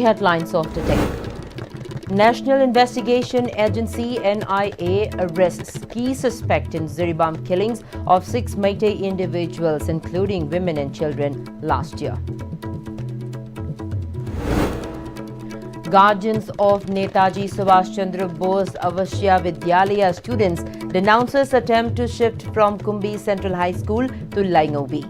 the headlines of the day. National Investigation Agency NIA arrests key suspect in Jiribam killings of 6 Meitei individuals, including women and children, last year. Guardians of Netaji Subhash Chandra Bose Avashya Vidyalaya students denounces attempt to shift from Kumbi Central High School to Laingobi.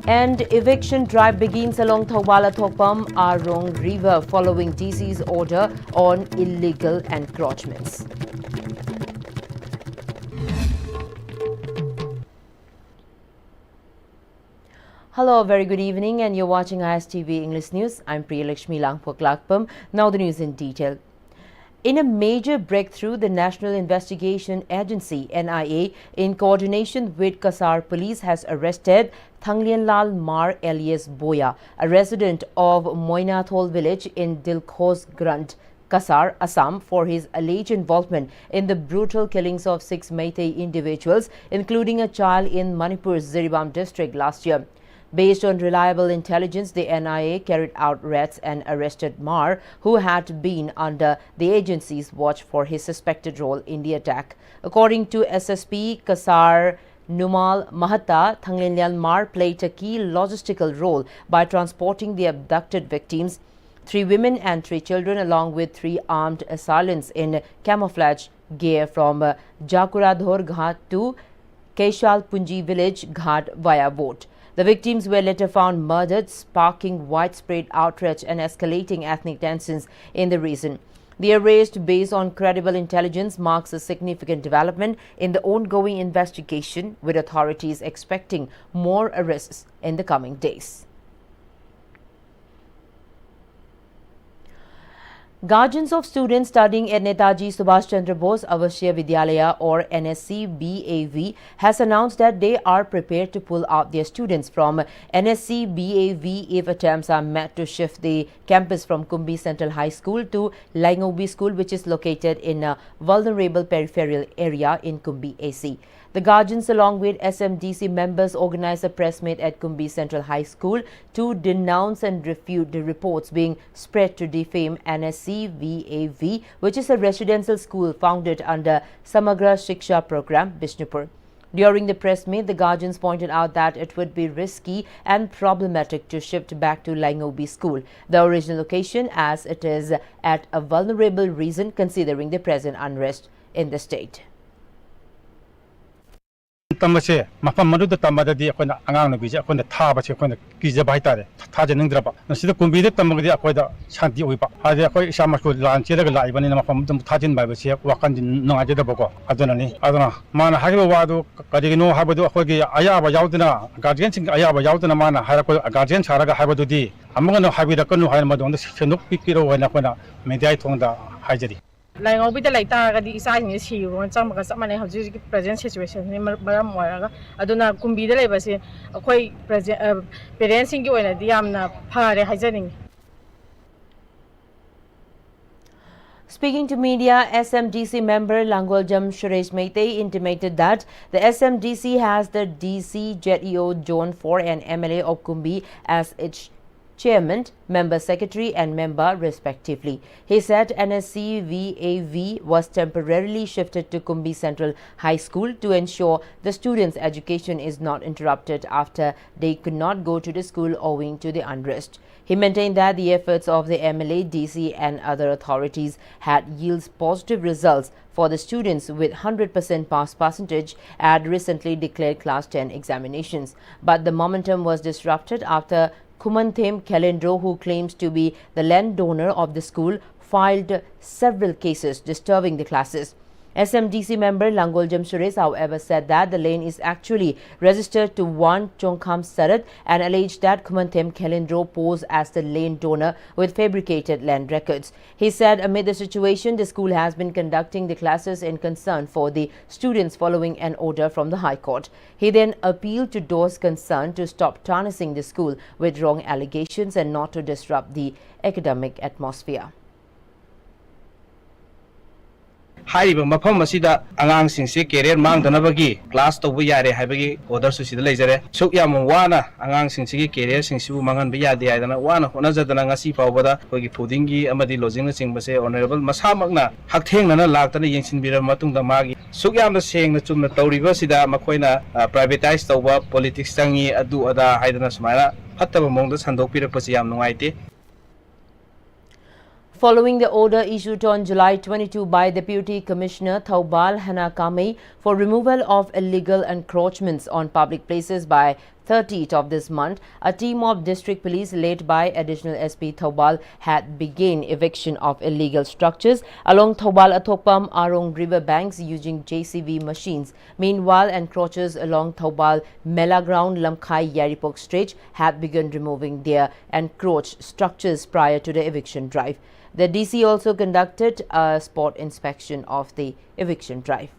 And eviction drive begins along Thawala Thokpam Arong River following DC's order on illegal encroachments. Hello, a very good evening, and you're watching ISTV English News. I'm Priya Lakshmi Langpoklakpam. Now the news in detail. In a major breakthrough, the National Investigation Agency NIA, in coordination with Kasar Police, has arrested Thanglianlal Mar alias Boya, a resident of Moinathol village in Dilkhos Grant, Kasar, Assam, for his alleged involvement in the brutal killings of 6 Meitei individuals, including a child in Manipur's Jiribam district last year. Based on reliable intelligence, the NIA carried out raids and arrested Mar, who had been under the agency's watch for his suspected role in the attack. According to SSP Kasar Numal Mahata, Thanglianlal Mar played a key logistical role by transporting the abducted victims, 3 women and 3 children, along with 3 armed assailants in camouflage gear from Jakuradhor Ghat to Keshal Punji village Ghat via boat. The victims were later found murdered, sparking widespread outrage and escalating ethnic tensions in the region. The arrest, based on credible intelligence, marks a significant development in the ongoing investigation, with authorities expecting more arrests in the coming days. Guardians of students studying at Netaji Subhash Chandra Bose Avashya Vidyalaya or NSC BAV has announced that they are prepared to pull out their students from NSC BAV if attempts are made to shift the campus from Kumbi Central High School to Laingobi School, which is located in a vulnerable peripheral area in Kumbi AC. The Guardians, along with SMDC members, organized a press meet at Kumbi Central High School to denounce and refute the reports being spread to defame NSC VAV, which is a residential school founded under Samagra Shiksha program, Bishnupur. During the press meet, the Guardians pointed out that it would be risky and problematic to shift back to Laingobi School, the original location, as it is at a vulnerable region considering the present unrest in the state. Tamase mafam manuda tamadadi akona angang nabija akona thaba che akona kija baitare thaja ningdraba nasida kumbide tamagdi akoida shanti oiba hade akoi isama ko lan chelaga laibani na mafam dum thajin ba se wakan nongaje da boko adona mana haiba wadu kadino habadu akogi ayaba yaudina guardian sing ayaba yaudina mana harako guardian saraga habadu di amanga habida kanu haina madonda senuk pikiro wana kona mediai thongda haijari Laingobi the later the design is here on some present situation maram moraga aduna kumbi the labor say a quite present parents in you and the amna pare hijaning. Speaking to media, SMDC member Langoljam Suresh Meitei intimated that the SMDC has the DC JEO Zone 4 and MLA of Kumbi as its chairman, member secretary and member respectively. He said NSC VAV was temporarily shifted to Kumbi Central High School to ensure the students' education is not interrupted after they could not go to the school owing to the unrest. He maintained that the efforts of the MLA, DC and other authorities had yielded positive results for the students with 100% pass percentage at recently declared Class 10 examinations. But the momentum was disrupted after Kumanthem Kelendro, who claims to be the landowner of the school, filed several cases disturbing the classes. SMDC member Langoljam Suresh, however, said that the lane is actually registered to 1 Chongkham Sarat and alleged that Kumanthem Kelendro posed as the lane donor with fabricated land records. He said amid the situation, the school has been conducting the classes in concern for the students following an order from the High Court. He then appealed to those concerned to stop tarnishing the school with wrong allegations and not to disrupt the academic atmosphere. हाइरिबा मफम मसिदा आंगांग सिंगसे career मांगदनबगी class तौबा यारे हाइबगी order सुसिदा लेजरे सुक याम वाना आंगांग सिंगसिगी कैरियर सिंगसिबु मांगनबा यादे हाइदना वाना होनाजदना ngasi फावबदा कोगी फूडिंगी अमदी लॉजिंग चिंगबसे ऑनरेबल मसामकना हकथेंगना लाक्तना येंसिनबिरा मतुंगदा मागी सुक यामदा सेंगना चुमना तौरिबा सिदा मखोइना प्राइवेटाइज तौबा पॉलिटिक्स चंगी अदु अदा हाइदना सुमाइना फत्तबा मोंगदा संदोकपिरकपसि याम नुंगाइते. Following the order issued on July 22 by Deputy Commissioner Thoubal Hanakame for removal of illegal encroachments on public places by 30th of this month, a team of district police led by Additional SP Thoubal had begun eviction of illegal structures along Thoubal Athokpam Arong river banks using JCB machines. Meanwhile, encroachers along Thoubal Mela ground Lamkhai Yaripok stretch had begun removing their encroached structures prior to the eviction drive. The DC also conducted a spot inspection of the eviction drive.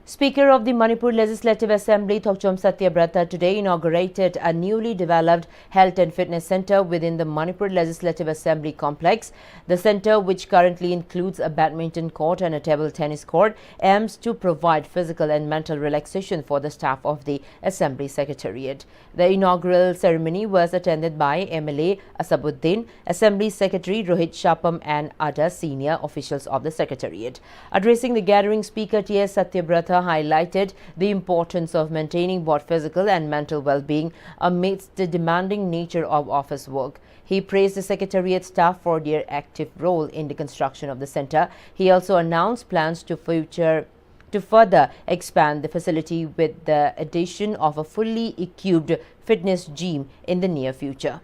Speaker of the Manipur Legislative Assembly Thokchom Satyabrata today inaugurated a newly developed health and fitness center within the Manipur Legislative Assembly complex. The center, which currently includes a badminton court and a table tennis court, aims to provide physical and mental relaxation for the staff of the Assembly Secretariat. The inaugural ceremony was attended by MLA Asabuddin, Assembly Secretary Rohit Shapam and other senior officials of the Secretariat. Addressing the gathering, Speaker T.S. Satyabrata highlighted the importance of maintaining both physical and mental well-being amidst the demanding nature of office work. He praised the Secretariat staff for their active role in the construction of the center. He also announced plans to further expand the facility with the addition of a fully equipped fitness gym in the near future.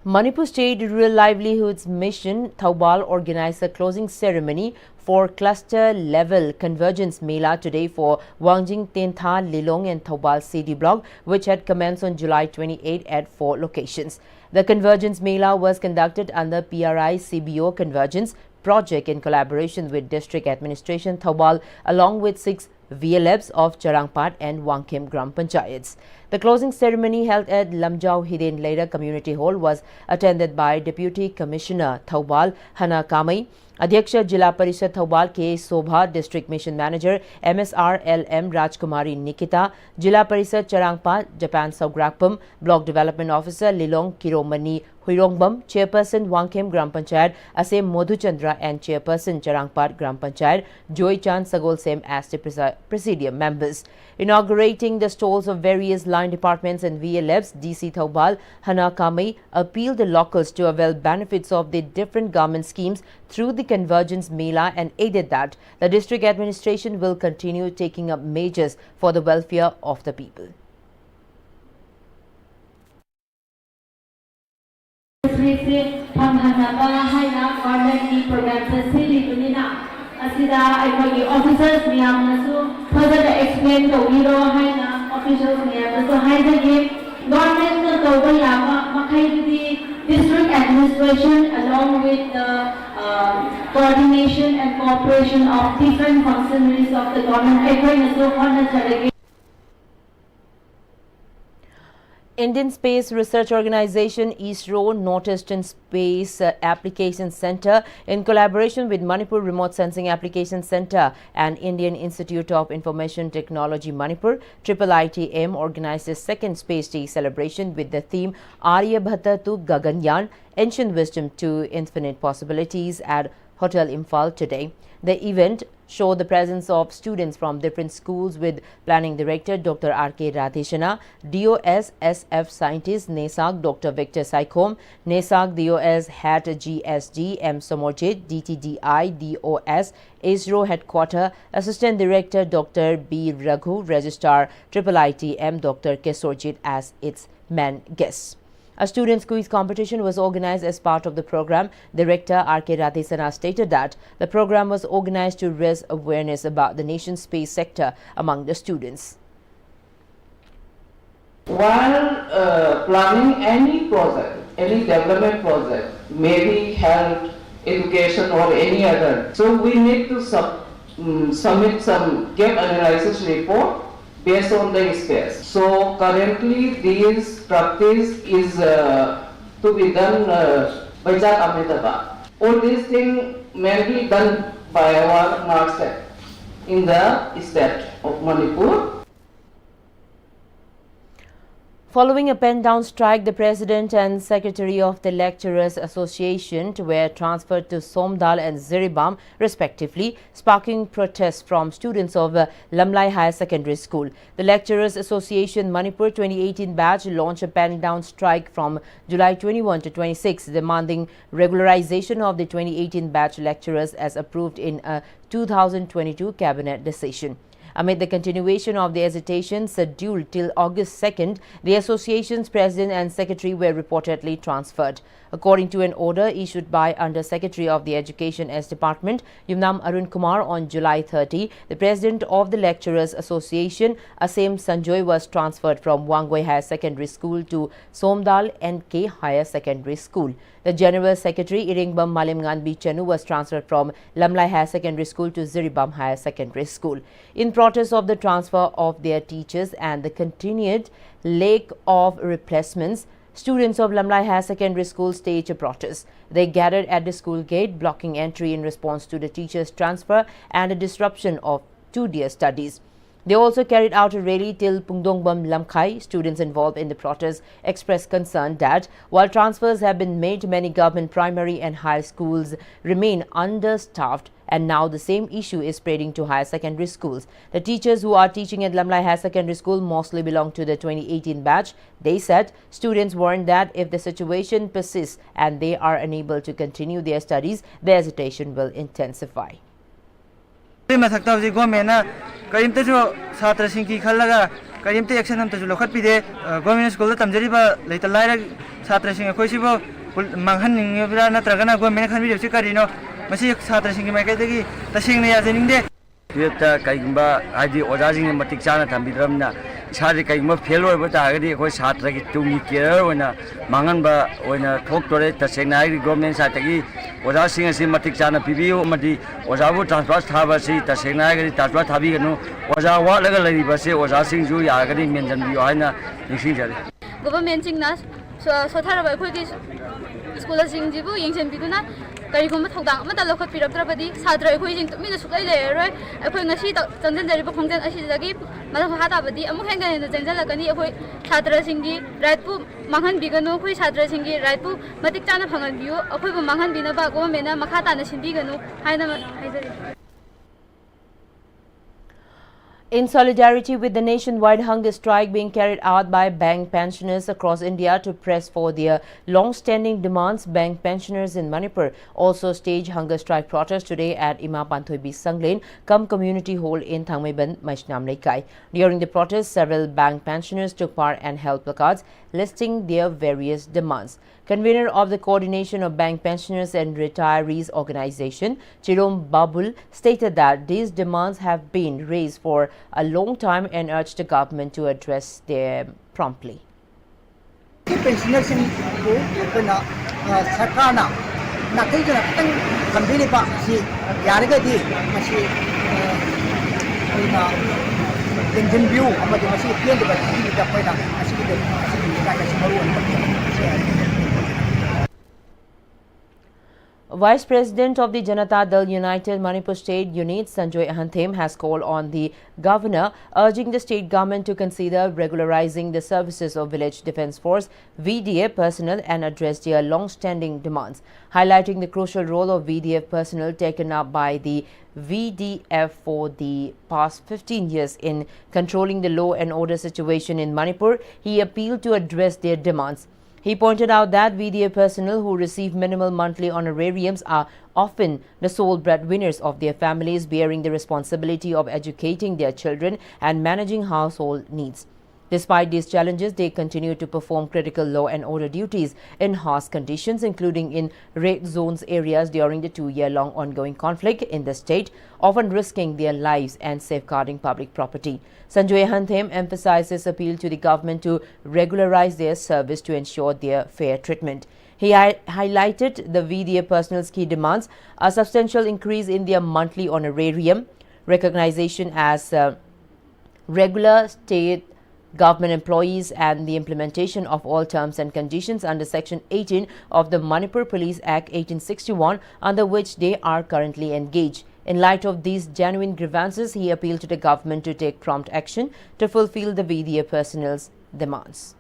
Manipur State Rural Livelihoods Mission Thoubal organized a closing ceremony for cluster-level convergence mela today for Wangjing, Tentha, Lilong and Thoubal city block, which had commenced on July 28 at 4 locations. The convergence mela was conducted under PRI CBO Convergence project in collaboration with District Administration Thoubal along with 6 VLFs of Charangpat and Wangkim Gram Panchayats. The closing ceremony held at Lamjau Hiden Leda Community Hall was attended by Deputy Commissioner Thoubal Hanakame, Adhyaksha Jila Parishad Thoubal K. Sobha, District Mission Manager MSR LM Rajkumari Nikita, Jila Parishad Charangpat Japan Saugrakpam, Block Development Officer Lilong Kiromani Huirongbam, Chairperson Wangkim Gram Panchayat Asem Modhuchandra and Chairperson Charangpat Gram Panchayat Joy Chand Sagol Sem as the Presidium members. Inaugurating the stalls of various line departments and VLFs, DC Thoubal Hanakame appealed the locals to avail benefits of the different government schemes through the Convergence Mela and added that the district administration will continue taking up measures for the welfare of the people. Asida aikogi officers miyamnasu further explain to wiro haina officials miyamnasu haidagi government na tawba yama makhaidi district administration along with the coordination and cooperation of different functionaries of the government aikoi nasu hona chalagi. Indian Space Research Organization ISRO Northeastern Space Application Center in collaboration with Manipur Remote Sensing Application Center and Indian Institute of Information Technology Manipur IIITM organized a second Space Day celebration with the theme Aryabhata to Gaganyaan, Ancient Wisdom to Infinite Possibilities at Hotel Imphal today. The event showed the presence of students from different schools with Planning Director Dr. R.K. Radheshana, DOS SF Scientist NESAG Dr. Victor Saikom, NESAG DOS Hat GSG M. Somorjit, DTDI DOS ISRO Headquarter, Assistant Director Dr. B. Raghu, Registrar IIITM Dr. Kesorjit as its main guests. A students' quiz competition was organized as part of the program. Director R.K. Radhesana stated that the program was organized to raise awareness about the nation's space sector among the students. While planning any project, any development project, maybe health, education or any other, so we need to submit some gap analysis report based on the space. So currently this practice is to be done by Jack. All these things may be done by our NARSEC in the state of Manipur. Following a pen-down strike, the President and Secretary of the Lecturers Association were transferred to Somdal and Jiribam, respectively, sparking protests from students of Lamlai Higher Secondary School. The Lecturers Association Manipur 2018 batch launched a pen-down strike from July 21 to 26, demanding regularization of the 2018 batch lecturers as approved in a 2022 cabinet decision. Amid the continuation of the hesitation scheduled till August 2nd, the association's president and secretary were reportedly transferred. According to an order issued by Under Secretary of the Education S Department, Yumnam Arun Kumar, on July 30, the president of the Lecturers Association, Asem Sanjoy, was transferred from Wangoi Higher Secondary School to Somdal NK Higher Secondary School. The General Secretary, Iringbam Malimngan Bichanu, was transferred from Lamlai Higher Secondary School to Jiribam Higher Secondary School. In protest of the transfer of their teachers and the continued lack of replacements, students of Lamlai Higher Secondary School staged a protest. They gathered at the school gate, blocking entry in response to the teachers' transfer and a disruption to their studies. They also carried out a rally till Pungdongbam Lamkhai. Students involved in the protest expressed concern that while transfers have been made, many government primary and higher schools remain understaffed, and now the same issue is spreading to higher secondary schools. The teachers who are teaching at Lamlai Higher Secondary School mostly belong to the 2018 batch. They said students warned that if the situation persists and they are unable to continue their studies, the hesitation will intensify. करीमतसु छात्रसिंकी खल्लगा करीमते action हमतसु लखतपिदे government school तमजरिबा लेता लाइरा छात्रसिंग अखोइसिबो मांगहननिंगेब्रा नत्रगना government खनबिदोसि करिनो मसि छात्रसिंगी माइकैदगी तसिंगने याजनिंगदे युता कइगुंबा आदि ओजाजिंग मतिक चाना थंबिद्रमना इसादि कइगुंबा फेल ओइबा तागदि अखोइ छात्रगी तुंगी केयर ओइना मांगनबा ओइना थोक्तोरे तसिंगना आदि गवर्नमेंट साइडगी ओजासिंग असि मतिक चाना पिबियो अमदि ओजाबु ट्रांसफर थाबासि तसिंगना आदि ट्रांसफर थाबिगनु ओजा वालगा लरिबासि ओजासिंग जु यागदि मेनजनबियो हाइना निसिंजरे गवर्नमेंट सिंगना सोथारबा अखोइगी स्कूल सिंगजिबु यंगसनबिदुना करिगुम थौदांग अमता लखतपिरक्तरबदि छात्र अखोइजिंग तुमिना सुक्लै लेररोय अखोइ ngasi चंजनजरिबा खोंजन असिदगी मदम हाताबदि अमु हेंगन चंजलकनी अखोइ छात्रसिंगी राइटपु मांगहनबिगनु अखोइ छात्रसिंगी राइटपु मतिक चाना फंगनबियो अखोइबु मांगहनबिनबा गवर्नमेंटना मखाताना सिनबिगनु हाइना हाइजरि In solidarity with the nationwide hunger strike being carried out by bank pensioners across India to press for their long-standing demands, bank pensioners in Manipur also staged hunger strike protest today at Ima Panthoibi Sanglen, Community Hall in Thangmeiban, Maishnam Leikai. During the protest, several bank pensioners took part and held placards listing their various demands. Convener of the Coordination of Bank Pensioners and Retirees Organization, Jiribam Babul, stated that these demands have been raised for a long time and urged the government to address them promptly. Pensioners in Sakana, Nakajana, Kambinipa, Yaragadi, Indian view, but the machine appeared to be the point of Vice President of the Janata Dal United Manipur State Unit, Sanjoy Ahanthem, has called on the governor, urging the state government to consider regularizing the services of Village Defence Force VDF personnel and address their long-standing demands, highlighting the crucial role of VDF personnel taken up by the VDF for the past 15 years in controlling the law and order situation in Manipur. He appealed to address their demands. He pointed out that VDA personnel who receive minimal monthly honorariums are often the sole breadwinners of their families, bearing the responsibility of educating their children and managing household needs. Despite these challenges, they continue to perform critical law and order duties in harsh conditions, including in red zones areas during the 2-year-long ongoing conflict in the state, often risking their lives and safeguarding public property. Sanjoy Ahanthem emphasized his appeal to the government to regularize their service to ensure their fair treatment. He highlighted the VDA personnel's key demands: a substantial increase in their monthly honorarium, recognition as regular state government employees and the implementation of all terms and conditions under Section 18 of the Manipur Police Act 1861, under which they are currently engaged. In light of these genuine grievances, he appealed to the government to take prompt action to fulfill the VDA personnel's demands.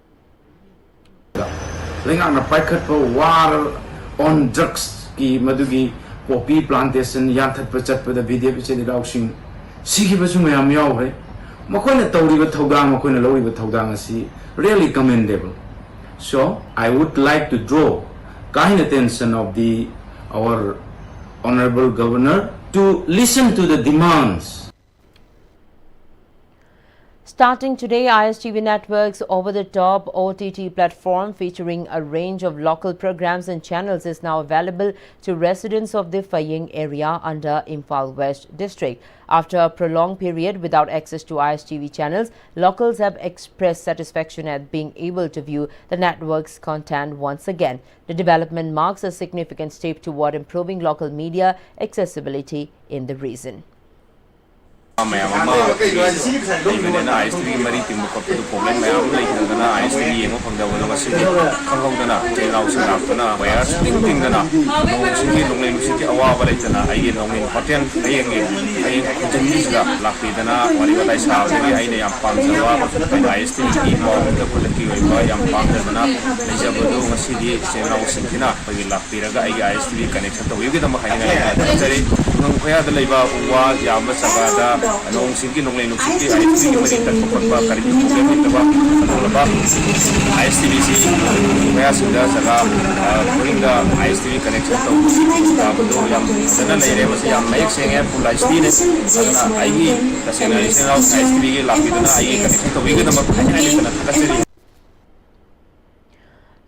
On drugs ki madugi poppy plantation yanthat pachat pada vidya pichani raushing sigi basu mayam yaw hai makoina tawriba thawdang makoina lawriba thawdang asi really commendable. So I would like to draw kind attention of our honorable governor to listen to the demands. Starting today, ISTV Network's over-the-top OTT platform featuring a range of local programs and channels is now available to residents of the Faying area under Imphal West District. After a prolonged period without access to ISTV channels, locals have expressed satisfaction at being able to view the network's content once again. The development marks a significant step toward improving local media accessibility in the region. mayam ama leibena ISTV mari timu kaptu problem mayam leidana ISTV yengo phangdawala masigi khanghaudana cheinau sinapna wire tingdana nongsingi longlei musiki awa leitana ai nongin hotel ayeng jindisga lakidana wali badai sabi aine yam pamjawa ISTV ki mawda kulaki oiba yam pamjana lejabodo masigi cheinau sinkina pagi lakiraga ai ISTV connection to yugi dama khaina tari ngkhaya da leiba uwa yam sagada nong singi nong lenong singi ISTV mari tak papa kari problem itu ba ISTV si kaya sudah jaga puringa ISTV connection to betul yang sana lere masih yang naik sehingga full ISTV ne karena ai national ISTV lapi dana ai connection to wigi nama hanya ini kana takasiri.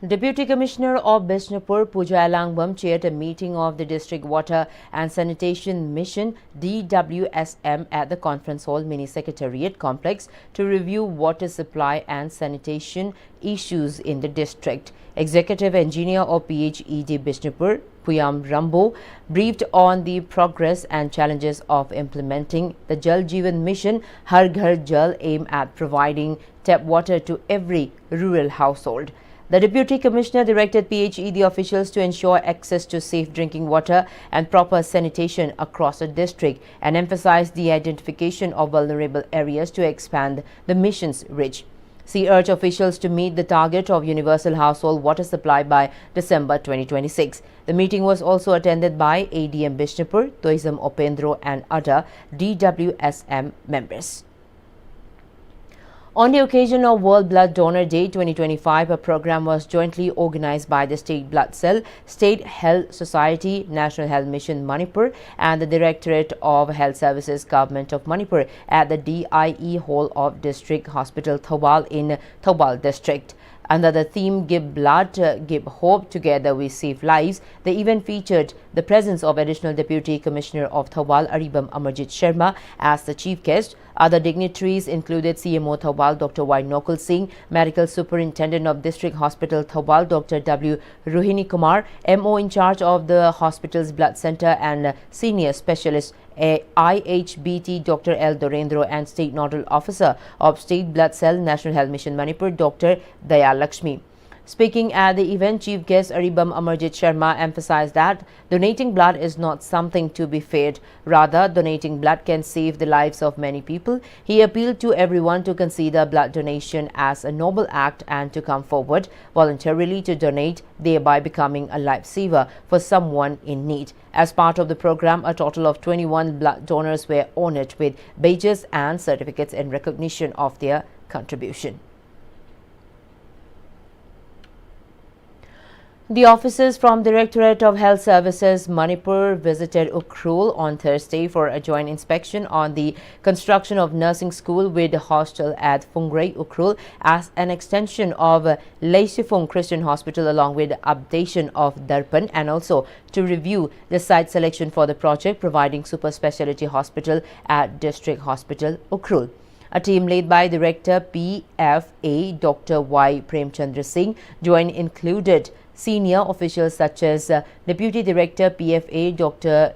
Deputy Commissioner of Bishnupur, Pooja Alangbam, chaired a meeting of the District Water and Sanitation Mission DWSM at the Conference Hall Mini Secretariat Complex to review water supply and sanitation issues in the district. Executive Engineer of PHED Bishnupur, Puyam Rambo, briefed on the progress and challenges of implementing the Jal Jeevan Mission Har Ghar Jal, aimed at providing tap water to every rural household. The Deputy Commissioner directed PHED officials to ensure access to safe drinking water and proper sanitation across the district and emphasized the identification of vulnerable areas to expand the mission's reach. She urged officials to meet the target of universal household water supply by December 2026. The meeting was also attended by ADM Bishnupur, Toisam Opendro and other DWSM members. On the occasion of World Blood Donor Day 2025, a program was jointly organized by the State Blood Cell, State Health Society, National Health Mission Manipur and the Directorate of Health Services Government of Manipur at the DIE Hall of District Hospital Thobal in Thobal District. Under the theme Give Blood, Give Hope, Together We Save Lives, the event featured the presence of Additional Deputy Commissioner of Thobal, Jiribam Amarjit Sharma, as the chief guest. Other dignitaries included CMO Thobal, Dr. Y. Nokul Singh, Medical Superintendent of District Hospital Thobal, Dr. W. Ruhini Kumar, MO in charge of the hospital's blood center, and Senior Specialist IHBT Dr. L. Dorendro and State Nodal Officer of State Blood Cell, National Health Mission Manipur, Dr. Dayal Lakshmi. Speaking at the event, Chief Guest Jiribam Amarjit Sharma emphasized that donating blood is not something to be feared. Rather, donating blood can save the lives of many people. He appealed to everyone to consider blood donation as a noble act and to come forward voluntarily to donate, thereby becoming a lifesaver for someone in need. As part of the program, a total of 21 blood donors were honored with badges and certificates in recognition of their contribution. The officers from Directorate of Health Services Manipur visited Ukhrul on Thursday for a joint inspection on the construction of nursing school with hostel at Phungrei, Ukhrul, as an extension of Leisifung Christian Hospital, along with updation of Darpan, and also to review the site selection for the project, providing super specialty hospital at District Hospital, Ukhrul. A team led by Director PFA Dr. Y. Premchandra Singh joined included senior officials such as Deputy Director PFA Dr.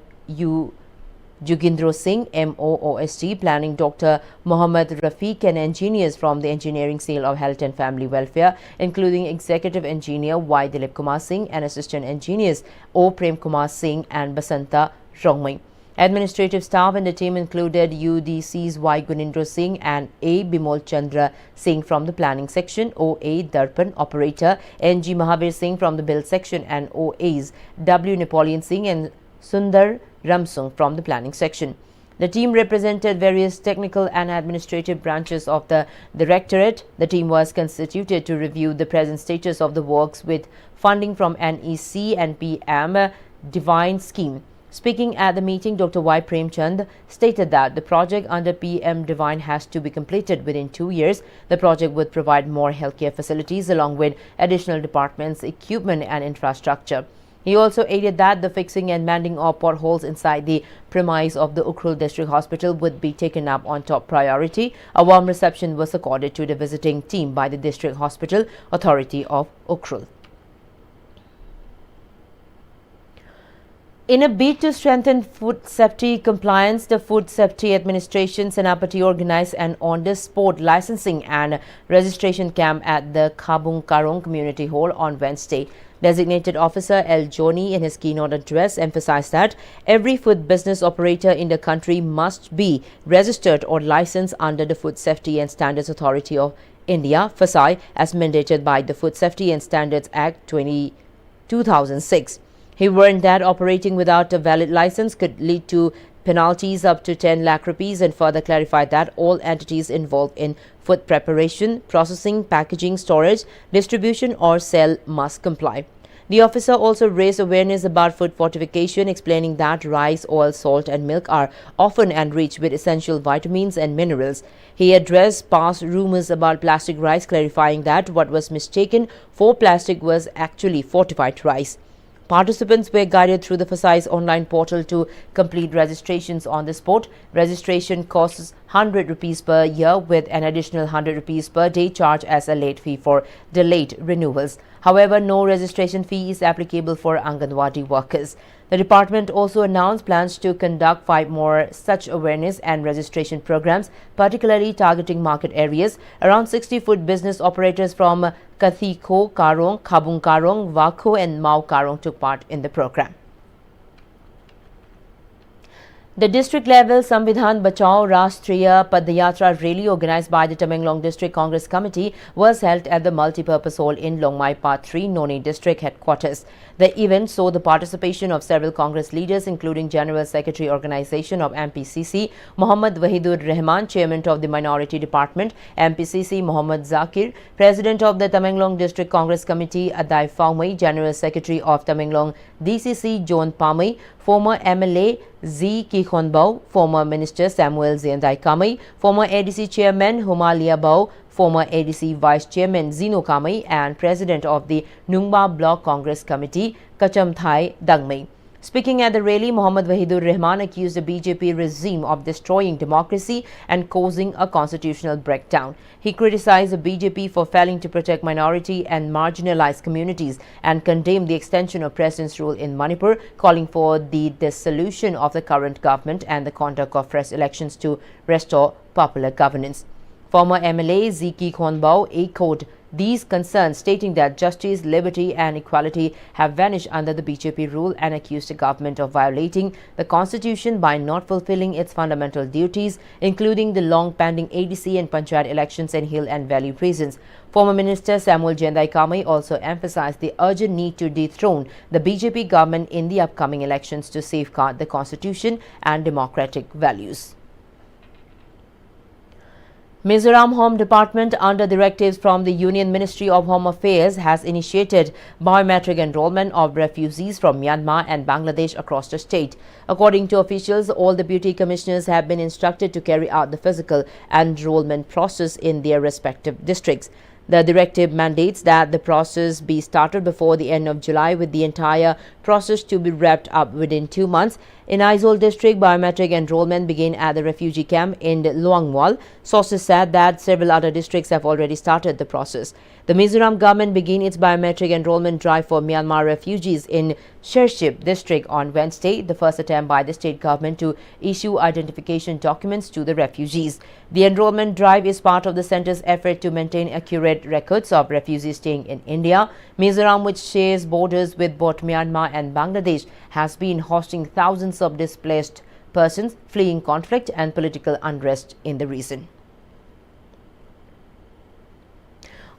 Jugindro Singh, MOOST, Planning Dr. Mohammad Rafiq, and engineers from the engineering cell of Health and Family Welfare, including Executive Engineer Y. Dilip Kumar Singh and Assistant Engineers O. Prem Kumar Singh and Basanta Rongmai. Administrative staff in the team included UDCs Y. Gunindra Singh and A. Bimol Chandra Singh from the planning section, OA Darpan operator, NG Mahavir Singh from the build section, and OAs W. Napoleon Singh and Sundar Ramsung from the planning section. The team represented various technical and administrative branches of the Directorate. The team was constituted to review the present status of the works with funding from NEC and Pm-Divine scheme. Speaking at the meeting, Dr. Y. Premchand stated that the project under PM-Divine has to be completed within 2 years. The project would provide more healthcare facilities along with additional departments, equipment and infrastructure. He also added that the fixing and mending of potholes inside the premise of the Ukhrul District Hospital would be taken up on top priority. A warm reception was accorded to the visiting team by the District Hospital Authority of Ukhrul. In a bid to strengthen food safety compliance, the Food Safety Administration Senapati organized an on-the-spot licensing and registration camp at the Khabung Karong Community Hall on Wednesday. Designated Officer L. Joni in his keynote address emphasized that every food business operator in the country must be registered or licensed under the Food Safety and Standards Authority of India, FSI, as mandated by the Food Safety and Standards Act 2006. He warned that operating without a valid license could lead to penalties up to 10 lakh rupees and further clarified that all entities involved in food preparation, processing, packaging, storage, distribution or sale must comply. The officer also raised awareness about food fortification, explaining that rice, oil, salt and milk are often enriched with essential vitamins and minerals. He addressed past rumors about plastic rice, clarifying that what was mistaken for plastic was actually fortified rice. Participants were guided through the FSI's online portal to complete registrations on the spot. Registration costs 100 rupees per year with an additional 100 rupees per day charge as a late fee for delayed renewals. However, no registration fee is applicable for Anganwadi workers. The department also announced plans to conduct 5 more such awareness and registration programs, particularly targeting market areas. Around 60 food business operators from Kathiko Karong, Khabung Karong, Wakho and Mau Karong took part in the program. The district-level Samvidhan Bachao Rashtriya Padayatra rally organized by the Tamenglong District Congress Committee was held at the multi-purpose hall in Longmai Part 3, Noni District Headquarters. The event saw the participation of several Congress leaders, including General Secretary Organization of MPCC, Mohammad Wahidur Rahman, Chairman of the Minority Department, MPCC, Mohammad Zakir, President of the Tamenglong District Congress Committee, Adai Faumai, General Secretary of Tamenglong DCC, John Pamai, former MLA Z. Kikhonbao, former Minister Samuel Ziandai Kamai, former ADC Chairman Humalia Bao, former ADC Vice Chairman Zino Kamai and President of the Nungba Block Congress Committee, Kacham Thai Dangmai. Speaking at the rally, Mohammad Wahidur Rahman accused the BJP regime of destroying democracy and causing a constitutional breakdown. He criticized the BJP for failing to protect minority and marginalized communities and condemned the extension of President's rule in Manipur, calling for the dissolution of the current government and the conduct of fresh elections to restore popular governance. Former MLA Ziki Khonbao echoed these concerns, stating that justice, liberty and equality have vanished under the BJP rule and accused the government of violating the constitution by not fulfilling its fundamental duties, including the long-pending ADC and Panchayat elections in Hill and Valley prisons. Former Minister Samuel Jendai Kamai also emphasized the urgent need to dethrone the BJP government in the upcoming elections to safeguard the constitution and democratic values. Mizoram Home Department, under directives from the Union Ministry of Home Affairs, has initiated biometric enrollment of refugees from Myanmar and Bangladesh across the state. According to officials, all deputy commissioners have been instructed to carry out the physical enrollment process in their respective districts. The directive mandates that the process be started before the end of July, with the entire process to be wrapped up within 2 months. In Aizawl district, biometric enrollment began at the refugee camp in Luangwal. Sources said that several other districts have already started the process. The Mizoram government began its biometric enrollment drive for Myanmar refugees in Shership district on Wednesday, the first attempt by the state government to issue identification documents to the refugees. The enrollment drive is part of the centre's effort to maintain accurate records of refugees staying in India. Mizoram, which shares borders with both Myanmar and Bangladesh, has been hosting thousands of displaced persons fleeing conflict and political unrest in the region.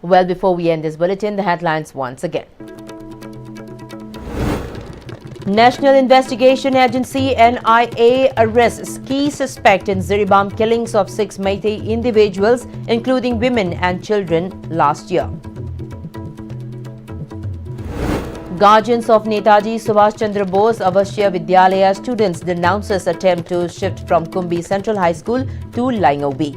Well, before we end this bulletin, the headlines once again. National Investigation Agency NIA arrests key suspect in Jiribam killings of 6 Meitei individuals, including women and children, last year. Guardians of Netaji Subhash Chandra Bose Avashya Vidyalaya students denounces attempt to shift from Kumbi Central High School to Laingobi.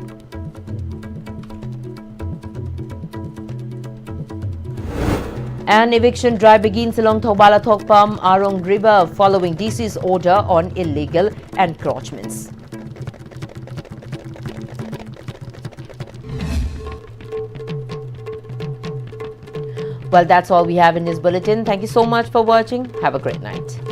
An eviction drive begins along Thobala Thokpam Arong River following DC's order on illegal encroachments. Well, that's all we have in this bulletin. Thank you so much for watching. Have a great night.